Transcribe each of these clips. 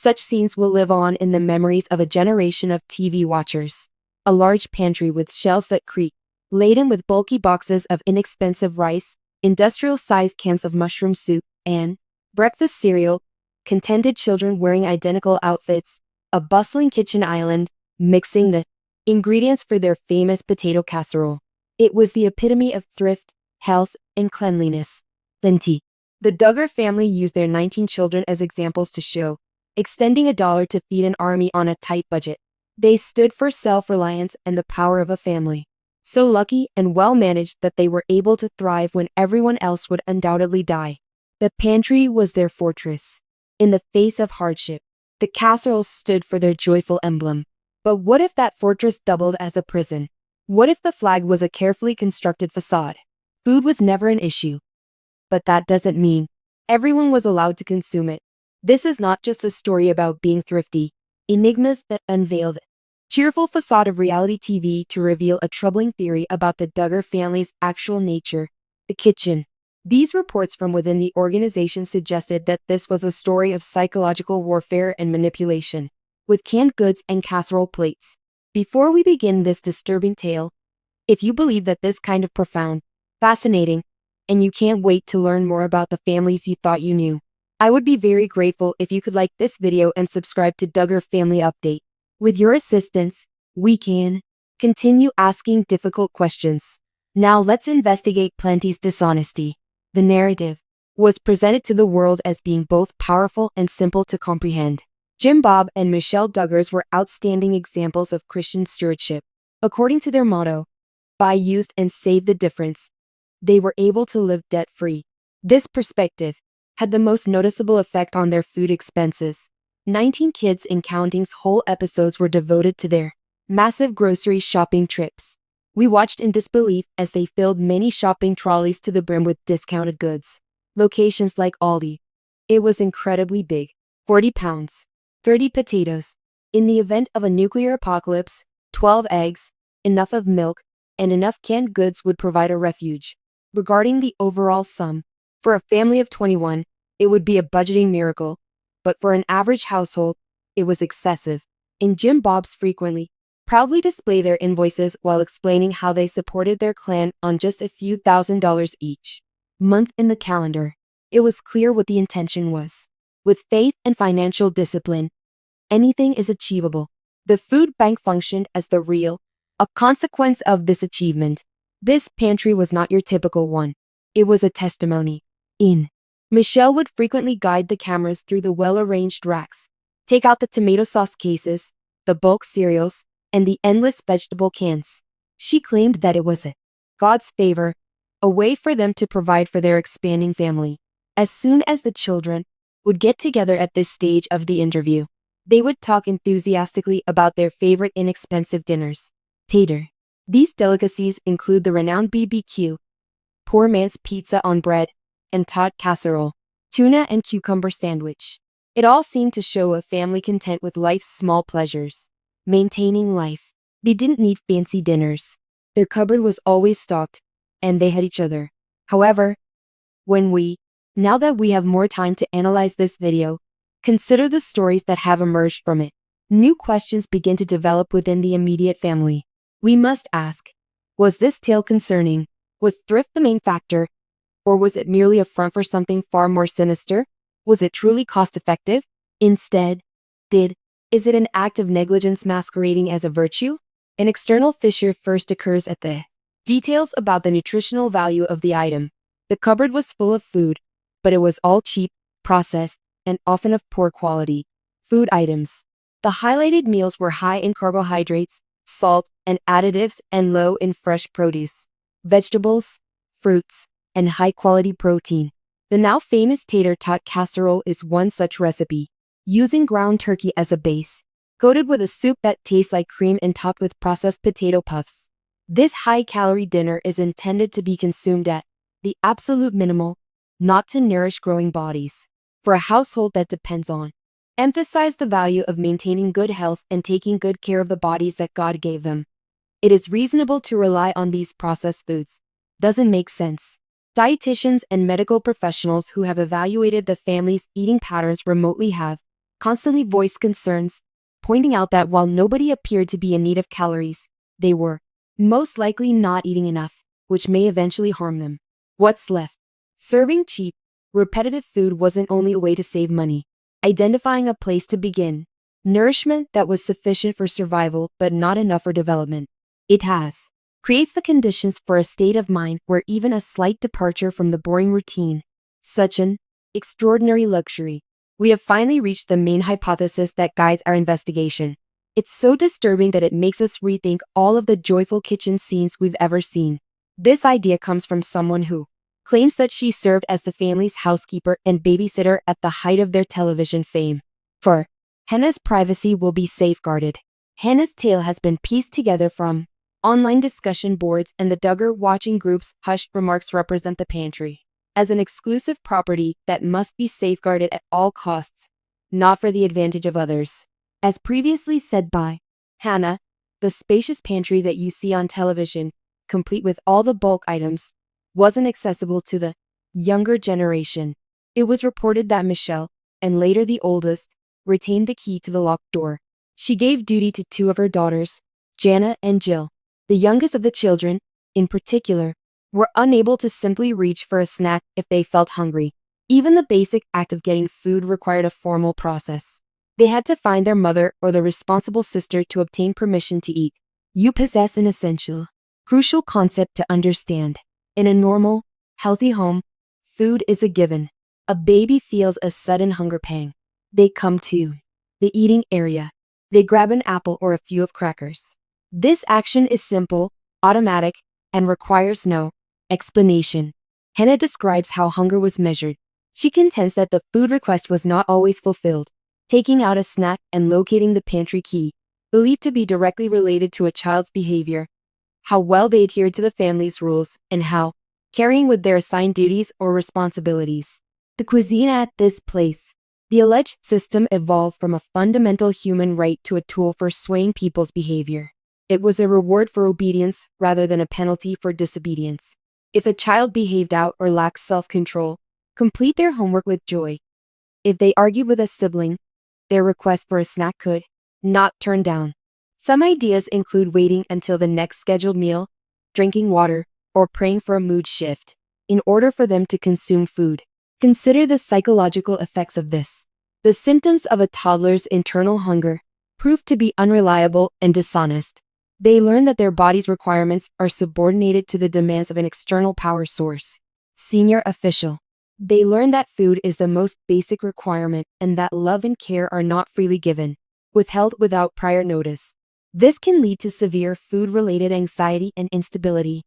Such scenes will live on in the memories of a generation of TV watchers. A large pantry with shelves that creak, laden with bulky boxes of inexpensive rice, industrial-sized cans of mushroom soup, and breakfast cereal, contented children wearing identical outfits, a bustling kitchen island, mixing the ingredients for their famous potato casserole. It was the epitome of thrift, health, and cleanliness. Plenty. The Duggar family used their 19 children as examples to show, extending $1 to feed an army on a tight budget. They stood for self-reliance and the power of a family. So lucky and well-managed that they were able to thrive when everyone else would undoubtedly die. The pantry was their fortress. In the face of hardship, the casserole stood for their joyful emblem. But what if that fortress doubled as a prison? What if the flag was a carefully constructed facade? Food was never an issue. But that doesn't mean everyone was allowed to consume it. This is not just a story about being thrifty. Enigmas that unveil the cheerful facade of reality TV to reveal a troubling theory about the Duggar family's actual nature, the kitchen. These reports from within the organization suggested that this was a story of psychological warfare and manipulation, with canned goods and casserole plates. Before we begin this disturbing tale, if you believe that this kind of profound, fascinating, and you can't wait to learn more about the families you thought you knew, I would be very grateful if you could like this video and subscribe to Duggar Family Update. With your assistance, we can continue asking difficult questions. Now let's investigate Plenty's dishonesty. The narrative was presented to the world as being both powerful and simple to comprehend. Jim Bob and Michelle Duggars were outstanding examples of Christian stewardship. According to their motto, buy used and save the difference, they were able to live debt-free. This perspective had the most noticeable effect on their food expenses. 19 kids and counting's whole episodes were devoted to their massive grocery shopping trips. We watched in disbelief as they filled many shopping trolleys to the brim with discounted goods. Locations like Aldi. It was incredibly big. 40 pounds. 30 potatoes. In the event of a nuclear apocalypse, 12 eggs, enough of milk, and enough canned goods would provide a refuge. Regarding the overall sum, for a family of 21, it would be a budgeting miracle, but for an average household, it was excessive. And Jim Bob's frequently, proudly display their invoices while explaining how they supported their clan on just a few $1,000s each month in the calendar. It was clear what the intention was. With faith and financial discipline, anything is achievable. The food bank functioned as the real, a consequence of this achievement. This pantry was not your typical one. It was a testimony. Michelle would frequently guide the cameras through the well-arranged racks, take out the tomato sauce cases, the bulk cereals, and the endless vegetable cans. She claimed that it was God's favor, a way for them to provide for their expanding family. As soon as the children would get together at this stage of the interview, they would talk enthusiastically about their favorite inexpensive dinners. Tater. These delicacies include the renowned BBQ, poor man's pizza on bread, and tot casserole, tuna and cucumber sandwich. It all seemed to show a family content with life's small pleasures. Maintaining life. They didn't need fancy dinners. Their cupboard was always stocked, and they had each other. However, now that we have more time to analyze this video, consider the stories that have emerged from it. New questions begin to develop within the immediate family. We must ask, was this tale concerning? Was thrift the main factor? Or was it merely a front for something far more sinister? Was it truly cost-effective? Instead, is it an act of negligence masquerading as a virtue? An external fissure first occurs at the details about the nutritional value of the item. The cupboard was full of food, but it was all cheap, processed, and often of poor quality. Food items. The highlighted meals were high in carbohydrates, salt, and additives, and low in fresh produce, vegetables, fruits, and high-quality protein. The now famous tater tot casserole is one such recipe, using ground turkey as a base, coated with a soup that tastes like cream and topped with processed potato puffs. This high-calorie dinner is intended to be consumed at the absolute minimal, not to nourish growing bodies. For a household that depends on, emphasize the value of maintaining good health and taking good care of the bodies that God gave them. It is reasonable to rely on these processed foods. Doesn't make sense. Dietitians and medical professionals who have evaluated the family's eating patterns remotely have constantly voiced concerns, pointing out that while nobody appeared to be in need of calories, they were most likely not eating enough, which may eventually harm them. What's left? Serving cheap, repetitive food wasn't only a way to save money. Identifying a place to begin. Nourishment that was sufficient for survival but not enough for development. It creates the conditions for a state of mind where even a slight departure from the boring routine, such an extraordinary luxury. We have finally reached the main hypothesis that guides our investigation. It's so disturbing that it makes us rethink all of the joyful kitchen scenes we've ever seen. This idea comes from someone who claims that she served as the family's housekeeper and babysitter at the height of their television fame. For Hannah's privacy will be safeguarded. Hannah's tale has been pieced together from online discussion boards and the Duggar watching group's hushed remarks represent the pantry as an exclusive property that must be safeguarded at all costs, not for the advantage of others. As previously said by Hannah, the spacious pantry that you see on television, complete with all the bulk items, wasn't accessible to the younger generation. It was reported that Michelle, and later the oldest, retained the key to the locked door. She gave duty to two of her daughters, Jana and Jill. The youngest of the children, in particular, were unable to simply reach for a snack if they felt hungry. Even the basic act of getting food required a formal process. They had to find their mother or the responsible sister to obtain permission to eat. You possess an essential, crucial concept to understand. In a normal, healthy home, food is a given. A baby feels a sudden hunger pang. They come to the eating area. They grab an apple or a few of crackers. This action is simple, automatic, and requires no explanation. Hannah describes how hunger was measured. She contends that the food request was not always fulfilled. Taking out a snack and locating the pantry key, believed to be directly related to a child's behavior, how well they adhered to the family's rules, and how carrying with their assigned duties or responsibilities. The cuisine at this place. The alleged system evolved from a fundamental human right to a tool for swaying people's behavior. It was a reward for obedience rather than a penalty for disobedience. If a child behaved out or lacked self-control, complete their homework with joy. If they argued with a sibling, their request for a snack could not turn down. Some ideas include waiting until the next scheduled meal, drinking water, or praying for a mood shift in order for them to consume food. Consider the psychological effects of this. The symptoms of a toddler's internal hunger prove to be unreliable and dishonest. They learn that their body's requirements are subordinated to the demands of an external power source. Senior official. They learn that food is the most basic requirement and that love and care are not freely given, withheld without prior notice. This can lead to severe food-related anxiety and instability,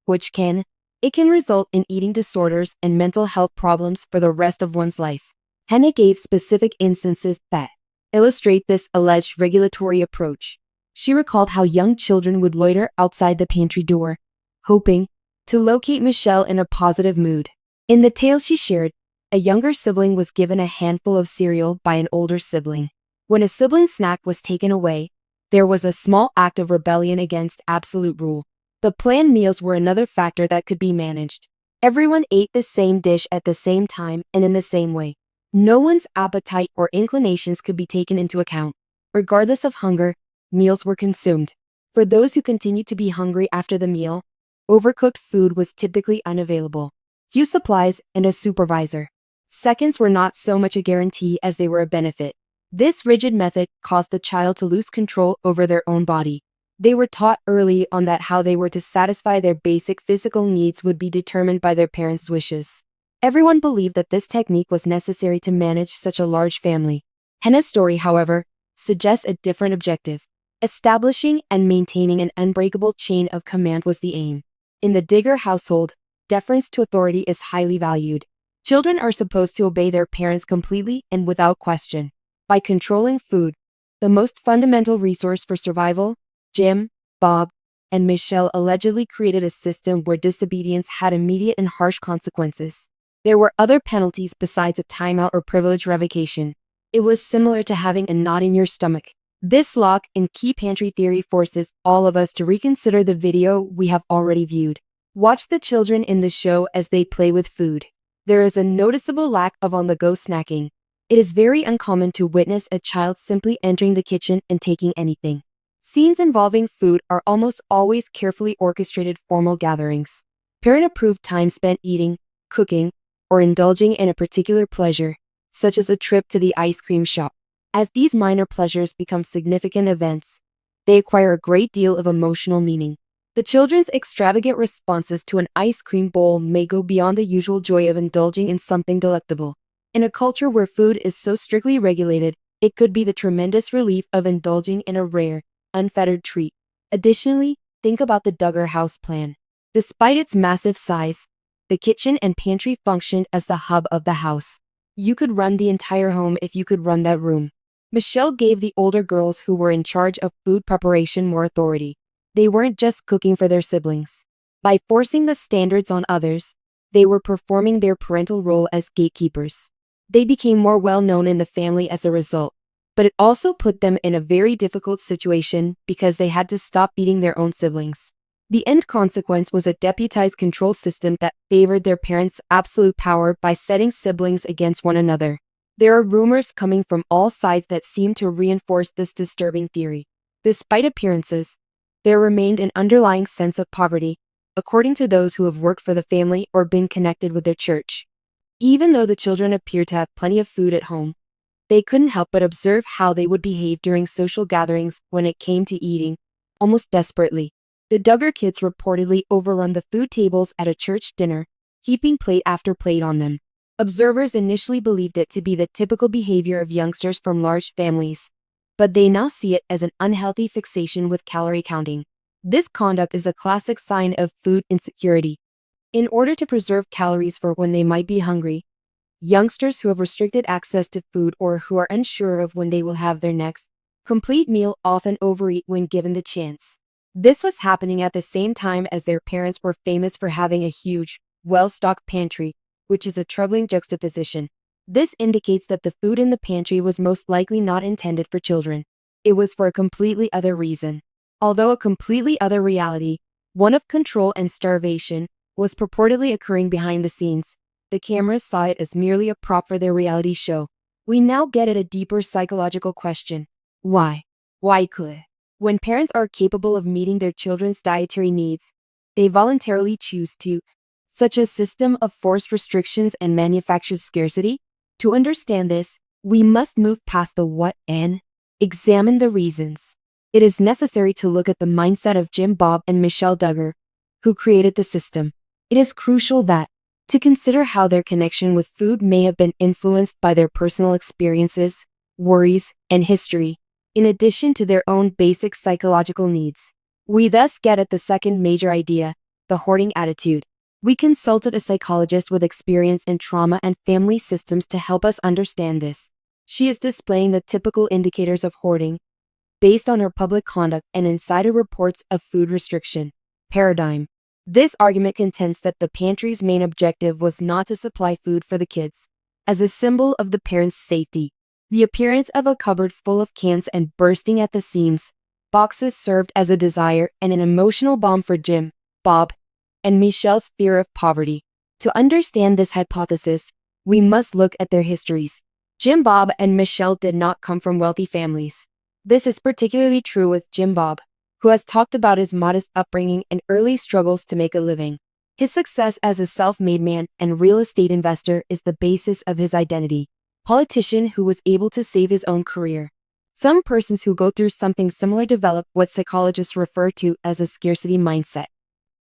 which can result in eating disorders and mental health problems for the rest of one's life. Hannah gave specific instances that illustrate this alleged regulatory approach. She recalled how young children would loiter outside the pantry door, hoping to locate Michelle in a positive mood. In the tale she shared, a younger sibling was given a handful of cereal by an older sibling. When a sibling's snack was taken away, there was a small act of rebellion against absolute rule. The planned meals were another factor that could be managed. Everyone ate the same dish at the same time and in the same way. No one's appetite or inclinations could be taken into account. Regardless of hunger, meals were consumed. For those who continued to be hungry after the meal, overcooked food was typically unavailable. Few supplies and a supervisor. Seconds were not so much a guarantee as they were a benefit. This rigid method caused the child to lose control over their own body. They were taught early on that how they were to satisfy their basic physical needs would be determined by their parents' wishes. Everyone believed that this technique was necessary to manage such a large family. Hannah's story, however, suggests a different objective. Establishing and maintaining an unbreakable chain of command was the aim. In the Duggar household, deference to authority is highly valued. Children are supposed to obey their parents completely and without question. By controlling food, the most fundamental resource for survival, Jim, Bob, and Michelle allegedly created a system where disobedience had immediate and harsh consequences. There were other penalties besides a timeout or privilege revocation. It was similar to having a knot in your stomach. This lock and key pantry theory forces all of us to reconsider the video we have already viewed. Watch the children in the show as they play with food. There is a noticeable lack of on-the-go snacking. It is very uncommon to witness a child simply entering the kitchen and taking anything. Scenes involving food are almost always carefully orchestrated formal gatherings. Parent-approved time spent eating, cooking, or indulging in a particular pleasure, such as a trip to the ice cream shop. As these minor pleasures become significant events, they acquire a great deal of emotional meaning. The children's extravagant responses to an ice cream bowl may go beyond the usual joy of indulging in something delectable. In a culture where food is so strictly regulated, it could be the tremendous relief of indulging in a rare, unfettered treat. Additionally, think about the Duggar house plan. Despite its massive size, the kitchen and pantry functioned as the hub of the house. You could run the entire home if you could run that room. Michelle gave the older girls who were in charge of food preparation more authority. They weren't just cooking for their siblings. By forcing the standards on others, they were performing their parental role as gatekeepers. They became more well-known in the family as a result, but it also put them in a very difficult situation because they had to stop beating their own siblings. The end consequence was a deputized control system that favored their parents' absolute power by setting siblings against one another. There are rumors coming from all sides that seem to reinforce this disturbing theory. Despite appearances, there remained an underlying sense of poverty, according to those who have worked for the family or been connected with their church. Even though the children appeared to have plenty of food at home, they couldn't help but observe how they would behave during social gatherings when it came to eating, almost desperately. The Duggar kids reportedly overrun the food tables at a church dinner, heaping plate after plate on them. Observers initially believed it to be the typical behavior of youngsters from large families, but they now see it as an unhealthy fixation with calorie counting. This conduct is a classic sign of food insecurity. In order to preserve calories for when they might be hungry, youngsters who have restricted access to food or who are unsure of when they will have their next complete meal often overeat when given the chance. This was happening at the same time as their parents were famous for having a huge, well-stocked pantry, which is a troubling juxtaposition. This indicates that the food in the pantry was most likely not intended for children. It was for a completely other reason. Although a completely other reality, one of control and starvation, was purportedly occurring behind the scenes, the cameras saw it as merely a prop for their reality show. We now get at a deeper psychological question. Why? Why could? When parents are capable of meeting their children's dietary needs, they voluntarily choose to, such a system of forced restrictions and manufactured scarcity? To understand this, we must move past the what and examine the reasons. It is necessary to look at the mindset of Jim Bob and Michelle Duggar, who created the system. It is crucial to consider how their connection with food may have been influenced by their personal experiences, worries, and history, in addition to their own basic psychological needs. We thus get at the second major idea, the hoarding attitude. We consulted a psychologist with experience in trauma and family systems to help us understand this. She is displaying the typical indicators of hoarding, based on her public conduct and insider reports of food restriction paradigm. This argument contends that the pantry's main objective was not to supply food for the kids. As a symbol of the parents' safety, the appearance of a cupboard full of cans and bursting at the seams, boxes served as a desire and an emotional bomb for Jim, Bob, and Michelle's fear of poverty. To understand this hypothesis, we must look at their histories. Jim Bob and Michelle did not come from wealthy families. This is particularly true with Jim Bob, who has talked about his modest upbringing and early struggles to make a living. His success as a self-made man and real estate investor is the basis of his identity. Politician who was able to save his own career. Some persons who go through something similar develop what psychologists refer to as a scarcity mindset.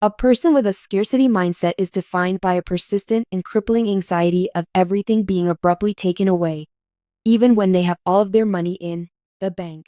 A person with a scarcity mindset is defined by a persistent and crippling anxiety of everything being abruptly taken away, even when they have all of their money in the bank.